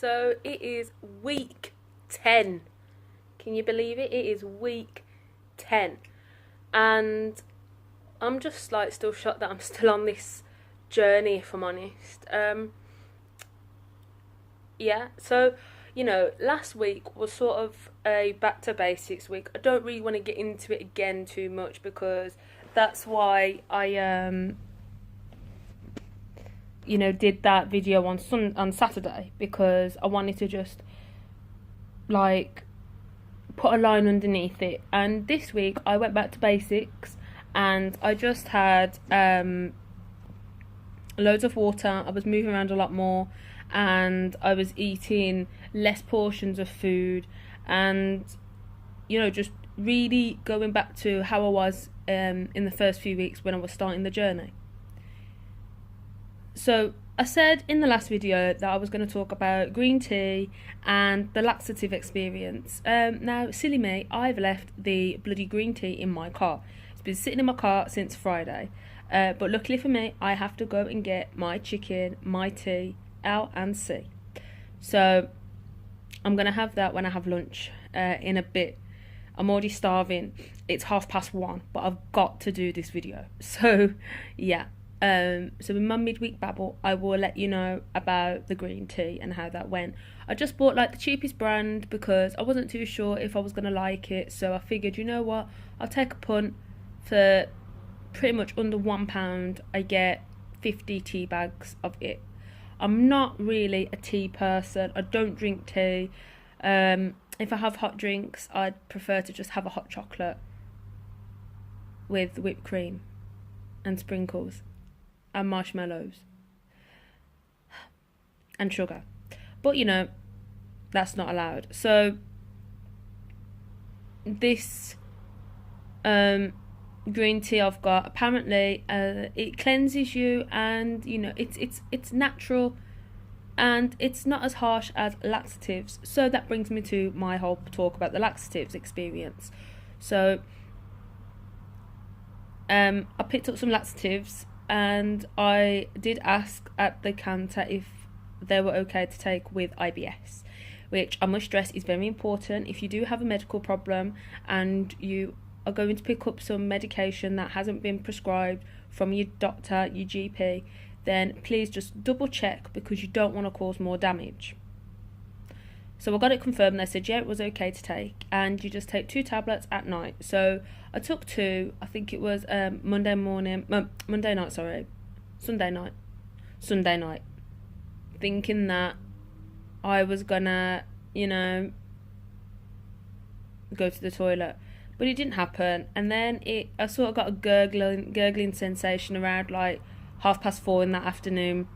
So it is week 10. Can you believe it? It is week 10. And I'm just like still shocked that I'm still on this journey, if I'm honest. Yeah, so last week was sort of a back to basics week. I don't really want to get into it again too much because that's why I did that video on Saturday, because I wanted to just like put a line underneath it. And this week I went back to basics and I just had loads of water. I was moving around a lot more and I was eating less portions of food, and just really going back to how I was in the first few weeks when I was starting the journey. So I said in the last video that I was going to talk about green tea and the laxative experience. Now, silly me, I've left the bloody green tea in my car. It's been sitting in my car since Friday. But luckily for me, I have to go and get my chicken, my tea, L and C. So I'm going to have that when I have lunch in a bit. I'm already starving. It's 1:30, but I've got to do this video. So, yeah. So in my midweek babble, I will let you know about the green tea and how that went. I just bought like the cheapest brand because I wasn't too sure if I was going to like it. So I figured, you know what, I'll take a punt. For pretty much under £1, I get 50 tea bags of it. I'm not really a tea person. I don't drink tea. If I have hot drinks, I'd prefer to just have a hot chocolate with whipped cream and sprinkles and marshmallows and sugar. But that's not allowed. So this green tea I've got, apparently it cleanses you, and it's natural and it's not as harsh as laxatives. So that brings me to my whole talk about the laxatives experience. So I picked up some laxatives and I did ask at the counter if they were okay to take with IBS, which I must stress is very important. If you do have a medical problem and you are going to pick up some medication that hasn't been prescribed from your doctor, your GP, then please just double check, because you don't want to cause more damage. So I got it confirmed. They said, yeah, it was okay to take, and you just take 2 tablets at night. So I took 2. I think it was Sunday night, thinking that I was gonna, go to the toilet. But it didn't happen, and then I sort of got a gurgling sensation around like 4:30 in that afternoon,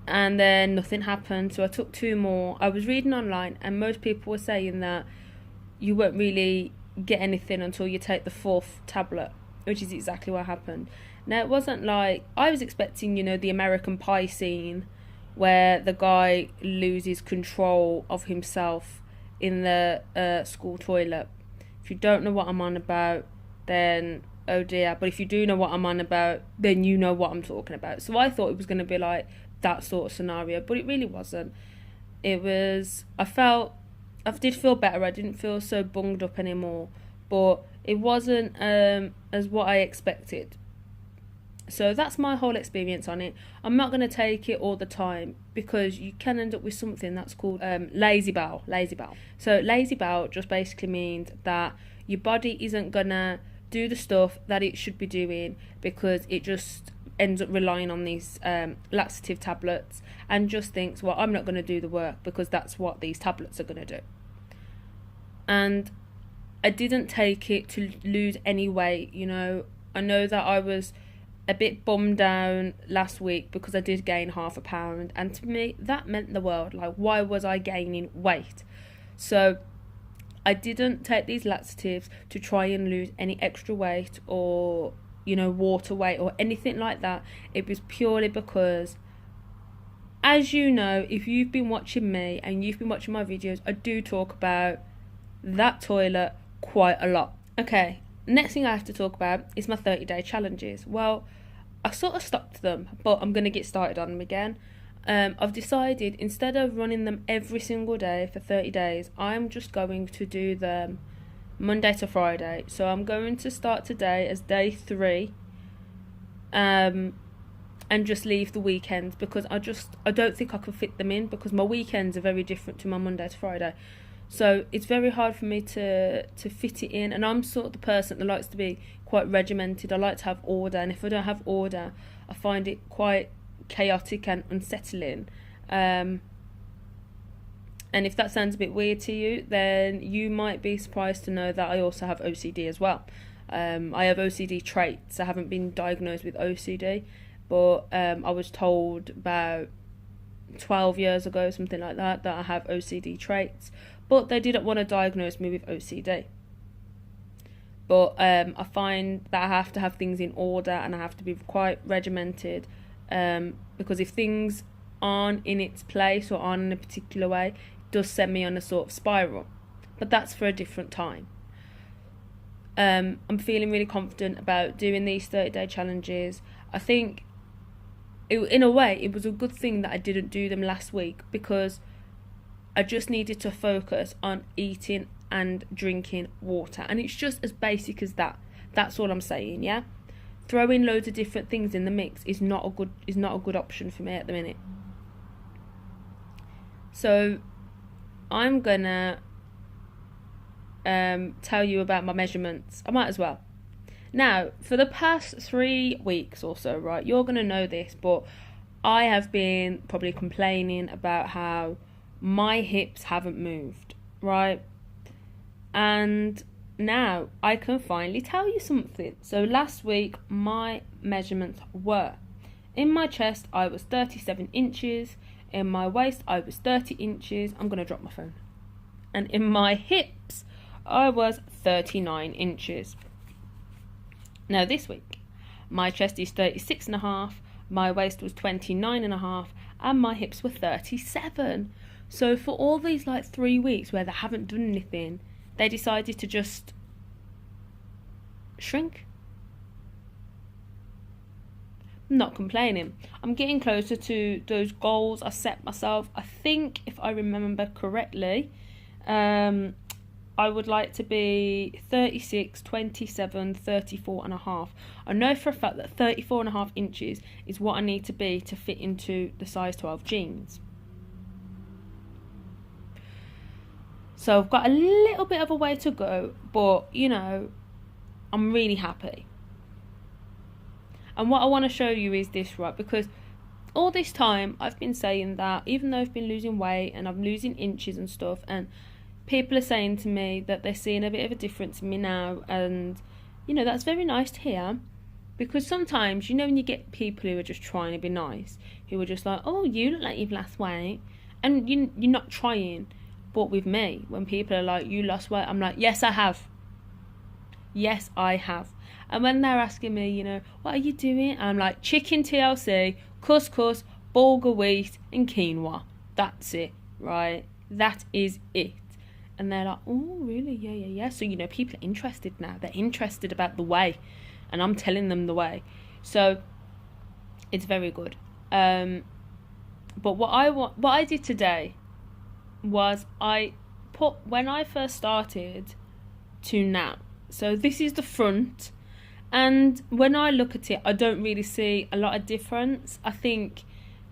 and then nothing happened. So I took 2 more. I was reading online, and most people were saying that you won't really get anything until you take the 4th tablet, which is exactly what happened. Now, it wasn't like I was expecting, the American Pie scene where the guy loses control of himself in the school toilet. If you don't know what I'm on about, then oh dear. But if you do know what I'm on about, then you know what I'm talking about. So I thought it was going to be like that sort of scenario, but it really wasn't. It was, I did feel better. I didn't feel so bunged up anymore, but it wasn't as what I expected. So that's my whole experience on it. I'm not going to take it all the time, because you can end up with something that's called lazy bowel. So lazy bowel just basically means that your body isn't going to do the stuff that it should be doing, because it just ends up relying on these laxative tablets and just thinks, well, I'm not going to do the work because that's what these tablets are going to do. And I didn't take it to lose any weight. I know that I was a bit bummed down last week because I did gain £0.5, and to me that meant the world. Like, why was I gaining weight? So I didn't take these laxatives to try and lose any extra weight or water weight or anything like that. It was purely because, as you know, if you've been watching me and you've been watching my videos, I do talk about that toilet quite a lot. Okay, next thing I have to talk about is my 30-day challenges. Well, I sort of stopped them, but I'm going to get started on them again. I've decided instead of running them every single day for 30 days, I'm just going to do them Monday to Friday. So I'm going to start today as day 3, and just leave the weekends, because I don't think I can fit them in, because my weekends are very different to my Monday to Friday. So it's very hard for me to fit it in, and I'm sort of the person that likes to be quite regimented. I like to have order, and if I don't have order, I find it quite chaotic and unsettling. And if that sounds a bit weird to you, then you might be surprised to know that I also have OCD as well. I have OCD traits. I haven't been diagnosed with OCD, but I was told about 12 years ago, something like that I have OCD traits, but they didn't want to diagnose me with OCD. But I find that I have to have things in order, and I have to be quite regimented, because if things aren't in its place or aren't in a particular way, it does send me on a sort of spiral. But that's for a different time. I'm feeling really confident about doing these 30-day challenges. I think, in a way, it was a good thing that I didn't do them last week, because I just needed to focus on eating and drinking water. And it's just as basic as that. That's all I'm saying, yeah? Throwing loads of different things in the mix is not a good option for me at the minute. So I'm gonna tell you about my measurements. I might as well. Now, for the past 3 weeks or so, right, you're gonna know this, but I have been probably complaining about how my hips haven't moved, right? And now I can finally tell you something. So last week my measurements were: in my chest I was 37 inches, in my waist I was 30 inches, I'm going to drop my phone, and in my hips I was 39 inches. Now this week my chest is 36.5, my waist was 29.5, and my hips were 37. So for all these 3 weeks where they haven't done anything, they decided to just shrink. I'm not complaining. I'm getting closer to those goals I set myself. I think, if I remember correctly, I would like to be 36, 27, 34.5. I know for a fact that 34.5 inches is what I need to be to fit into the size 12 jeans. So I've got a little bit of a way to go, but, I'm really happy. And what I want to show you is this, right? Because all this time I've been saying that, even though I've been losing weight and I'm losing inches and stuff, and people are saying to me that they're seeing a bit of a difference in me now, and, that's very nice to hear. Because sometimes, when you get people who are just trying to be nice, who are just like, oh, you look like you've lost weight, and you're not trying. But with me, when people are like, you lost weight, I'm like, yes, I have. Yes, I have. And when they're asking me, what are you doing? I'm like, chicken TLC, couscous, bulgur wheat, and quinoa. That's it, right? That is it. And they're like, oh, really? Yeah. So, people are interested now. They're interested about the way. And I'm telling them the way. So, it's very good. But what I did today was I put when I first started to now. So this is the front, and when I look at it, I don't really see a lot of difference. I think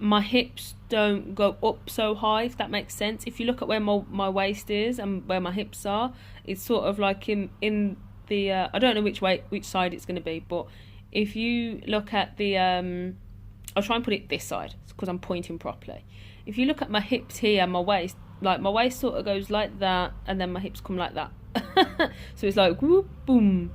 my hips don't go up so high, if that makes sense. If you look at where my waist is and where my hips are, it's sort of like in the I don't know which side it's going to be, but if you look at the I'll try and put it this side because I'm pointing properly. If you look at my hips here and my waist, my waist sort of goes like that, and then my hips come like that. So it's like whoop, boom.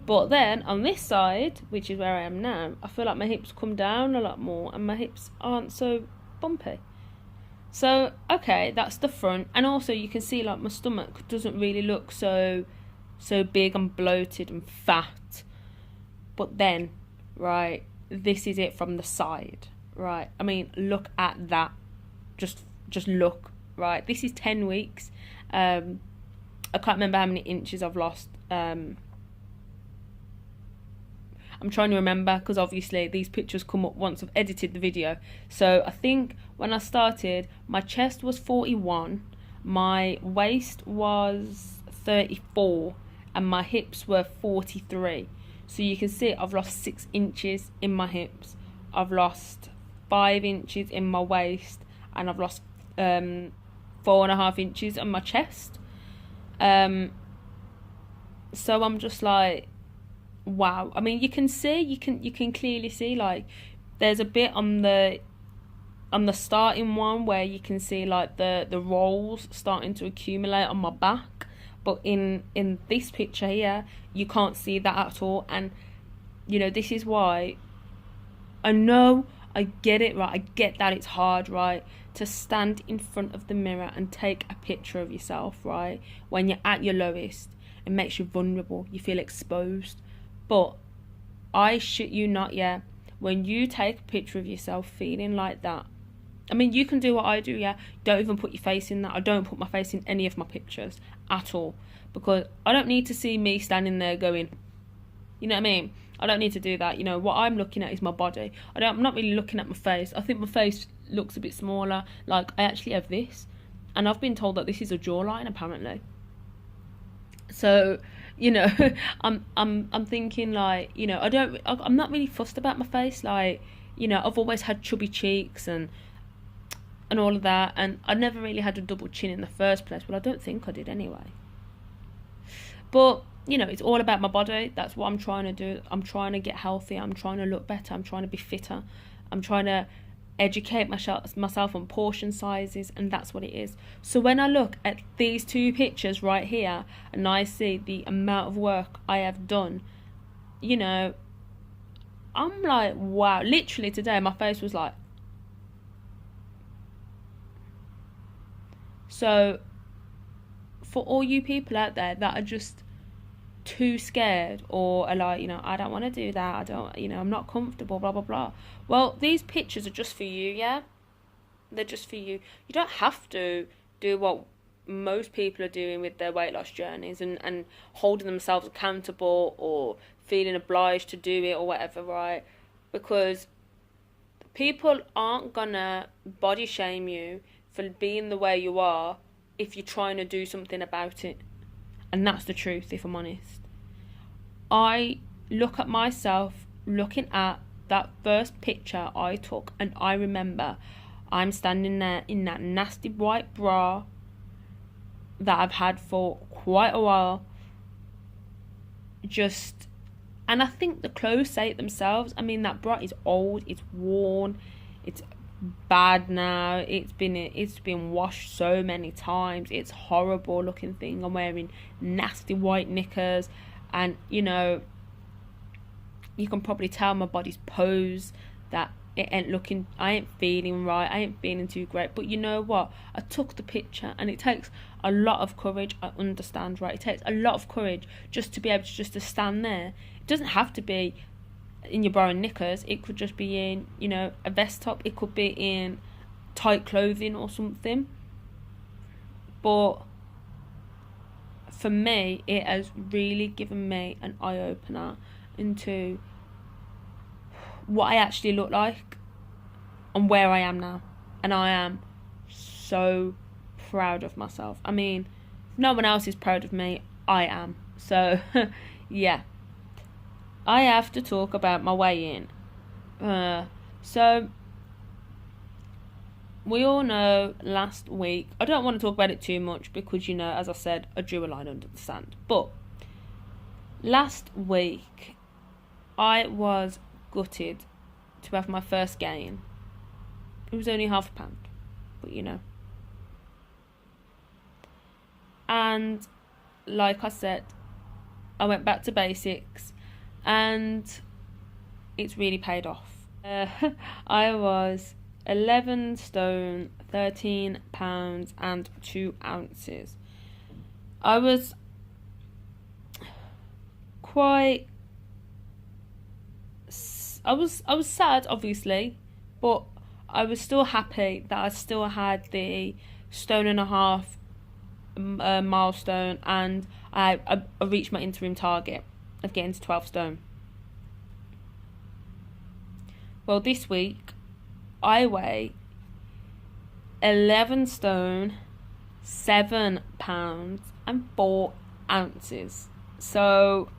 But then on this side, which is where I am now, I feel like my hips come down a lot more and my hips aren't so bumpy. So, okay, that's the front. And also you can see my stomach doesn't really look so big and bloated and fat. But then, right, this is it from the side, right? I mean, look at that. Just look, right? This is 10 weeks. I can't remember how many inches I've lost. I'm I'm trying to remember, because obviously these pictures come up once I've edited the video. So I think when I started, my chest was 41, my waist was 34, and my hips were 43. So you can see I've lost 6 inches in my hips, I've lost 5 inches in my waist, and I've lost 4.5 inches on my chest. So I'm just like, wow. I mean, you can clearly see, like, there's a bit on the starting one where you can see like the rolls starting to accumulate on my back, but in this picture here you can't see that at all. And you know, this is why I know, I get it, right? I get that it's hard, right, to stand in front of the mirror and take a picture of yourself, right, when you're at your lowest. It makes you vulnerable, you feel exposed. But I shit you not, yeah, when you take a picture of yourself feeling like that, I mean, you can do what I do, yeah. Don't even put your face in that. I don't put my face in any of my pictures at all, because I don't need to see me standing there going, you know what I mean? I don't need to do that. You know, what I'm looking at is my body. I'm not really looking at my face. I think my face looks a bit smaller. Like, I actually have this, and I've been told that this is a jawline apparently. So, you know, I'm thinking, like, you know, I'm not really fussed about my face. Like, you know, I've always had chubby cheeks and all of that, and I never really had a double chin in the first place. Well, I don't think I did anyway. But you know, it's all about my body. That's what I'm trying to do. I'm trying to get healthy. I'm trying to look better. I'm trying to be fitter. I'm trying to educate myself on portion sizes, and that's what it is. So when I look at these 2 pictures right here and I see the amount of work I have done, you know, I'm like, wow. Literally today my face was like, so for all you people out there that are just too scared, or are like, you know, I don't want to do that, I don't, you know, I'm not comfortable, blah blah blah, well, these pictures are just for you, yeah. They're just for you. You don't have to do what most people are doing with their weight loss journeys and holding themselves accountable or feeling obliged to do it or whatever, right? Because people aren't gonna body shame you for being the way you are if you're trying to do something about it. And that's the truth, if I'm honest. I look at myself looking at that first picture I took, and I remember I'm standing there in that nasty white bra that I've had for quite a while. And I think the clothes say it themselves. I mean, that bra is old, it's worn, it's bad now, it's been washed so many times, it's horrible looking thing. I'm wearing nasty white knickers, and you know, you can probably tell my body's pose that I ain't feeling right, I ain't feeling too great. But you know what, I took the picture, and it takes a lot of courage, I understand, right? It takes a lot of courage just to be able to stand there. It doesn't have to be in your bra and knickers, it could just be in, you know, a vest top, it could be in tight clothing or something. But for me, it has really given me an eye-opener into what I actually look like and where I am now. And I am so proud of myself. I mean, if no one else is proud of me, I am. So yeah, I have to talk about my weigh-in. So we all know last week, I don't want to talk about it too much because, you know, as I said, I drew a line under the sand. But last week I was gutted to have my first gain. It was only £0.5, but you know. And like I said, I went back to basics, and it's really paid off. I was 11 stone, 13 pounds and 2 ounces. I was sad, obviously, but I was still happy that I still had the 1.5 stone milestone, and I reached my interim target of getting to 12 stone. Well, this week I weigh 11 stone, 7 pounds, and 4 ounces. So,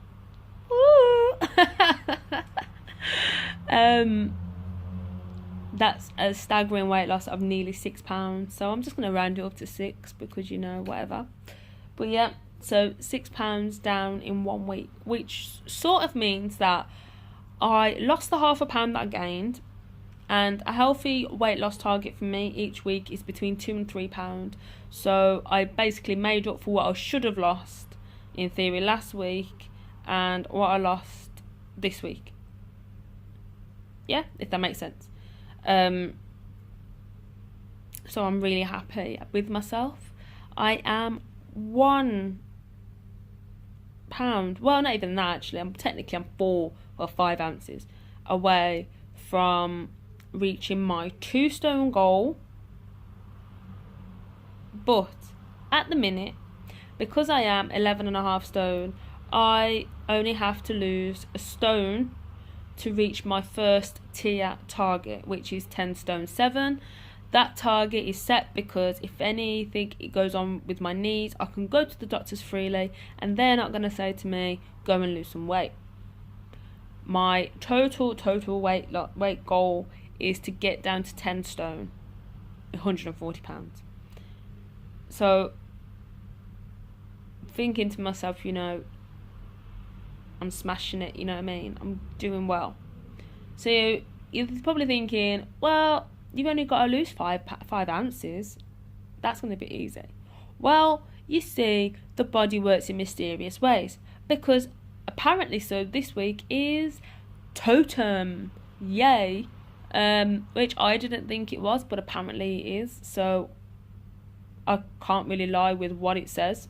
that's a staggering weight loss of nearly 6 pounds. So I'm just going to round it up to 6 because, you know, whatever. But yeah, so 6 pounds down in 1 week, which sort of means that I lost the half a pound that I gained. And a healthy weight loss target for me each week is between 2 and 3 pounds. So I basically made up for what I should have lost, in theory, last week, and what I lost this week. Yeah, if that makes sense. So I'm really happy with myself. I am 1 pound, well, not even that actually, I'm 4 or 5 ounces away from reaching my 2 stone goal. But at the minute, because I am 11.5 stone, I only have to lose a stone to reach my first tier target, which is 10 stone 7. That target is set because if anything it goes on with my knees, I can go to the doctors freely and they're not going to say to me, go and lose some weight. My total weight goal is to get down to 10 stone, 140 pounds. So, thinking to myself, you know, I'm smashing it, you know what I mean? I'm doing well. So, you're probably thinking, well, you've only got to lose 5 ounces. That's going to be easy. Well, you see, the body works in mysterious ways. Because apparently so this week is totem. Yay. Which I didn't think it was, but apparently it is. So I can't really lie with what it says.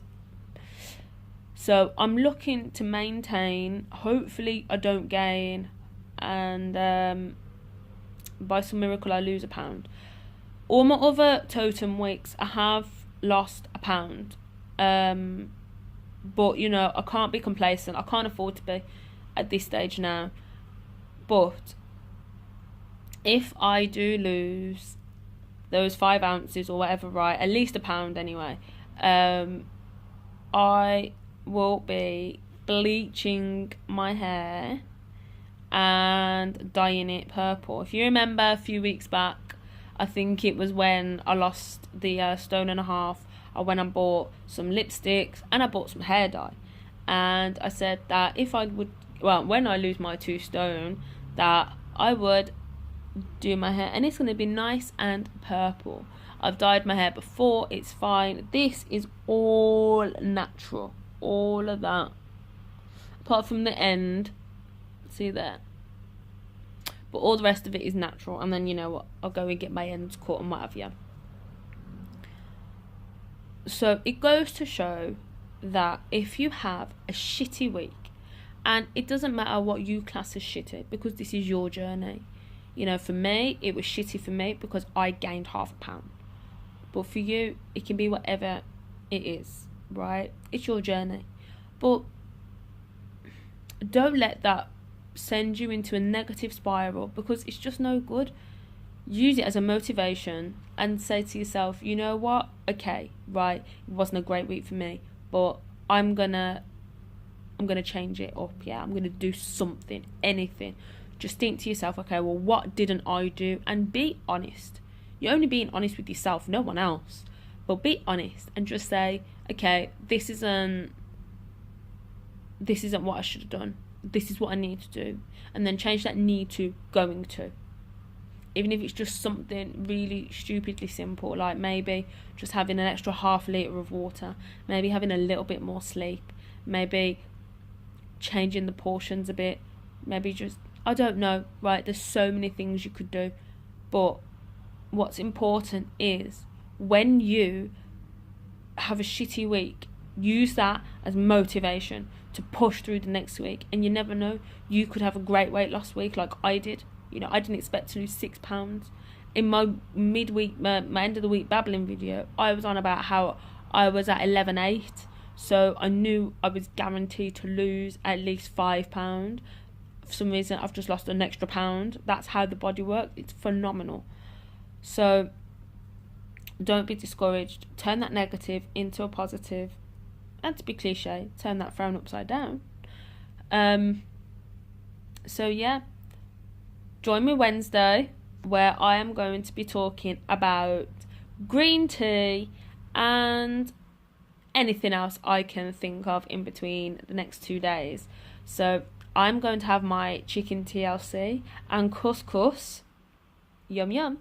So I'm looking to maintain. Hopefully I don't gain, and by some miracle I lose a pound. All my other totem weeks I have lost a pound. But you know, I can't be complacent. I can't afford to be at this stage now. But if I do lose those 5 ounces or whatever, right, at least a pound anyway, I will be bleaching my hair and dyeing it purple. If you remember a few weeks back, I think it was when I lost the stone and a half, I went and bought some lipsticks and I bought some hair dye, and I said that if I would, well, when I lose my 2 stone, that I would do my hair and it's going to be nice and purple. I've dyed my hair before, it's fine. This is all natural, all of that, apart from the end, see there, but all the rest of it is natural. And then, you know what, I'll go and get my ends cut and what have you. So it goes to show that if you have a shitty week, and it doesn't matter what you class as shitty, because this is your journey. You know, for me, it was shitty for me because I gained half a pound. But for you, it can be whatever it is, right? It's your journey. But don't let that send you into a negative spiral, because it's just no good. Use it as a motivation and say to yourself, you know what? Okay, right, it wasn't a great week for me, but I'm gonna change it up, yeah? I'm gonna do something, anything. Just think to yourself, okay, well, what didn't I do? And be honest. You're only being honest with yourself, no one else. But be honest and just say, okay, this isn't what I should have done. This is what I need to do. And then change that need to going to. Even if it's just something really stupidly simple, like maybe just having an extra half litre of water, maybe having a little bit more sleep, maybe changing the portions a bit, maybe just, I don't know, right? There's so many things you could do. But what's important is when you have a shitty week, use that as motivation to push through the next week. And you never know, you could have a great weight loss week like I did. You know, I didn't expect to lose 6 pounds. In my midweek, my end of the week babbling video, I was on about how I was at 11.8. So I knew I was guaranteed to lose at least £5 for some reason I've just lost an extra pound. That's how the body works. It's phenomenal. So don't be discouraged. Turn that negative into a positive. And to be cliche, turn that frown upside down. So yeah, join me Wednesday, where I am going to be talking about green tea and anything else I can think of in between the next 2 days. So I'm going to have my chicken TLC and couscous. Yum yum.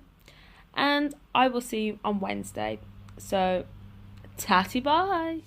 And I will see you on Wednesday. So tatty bye.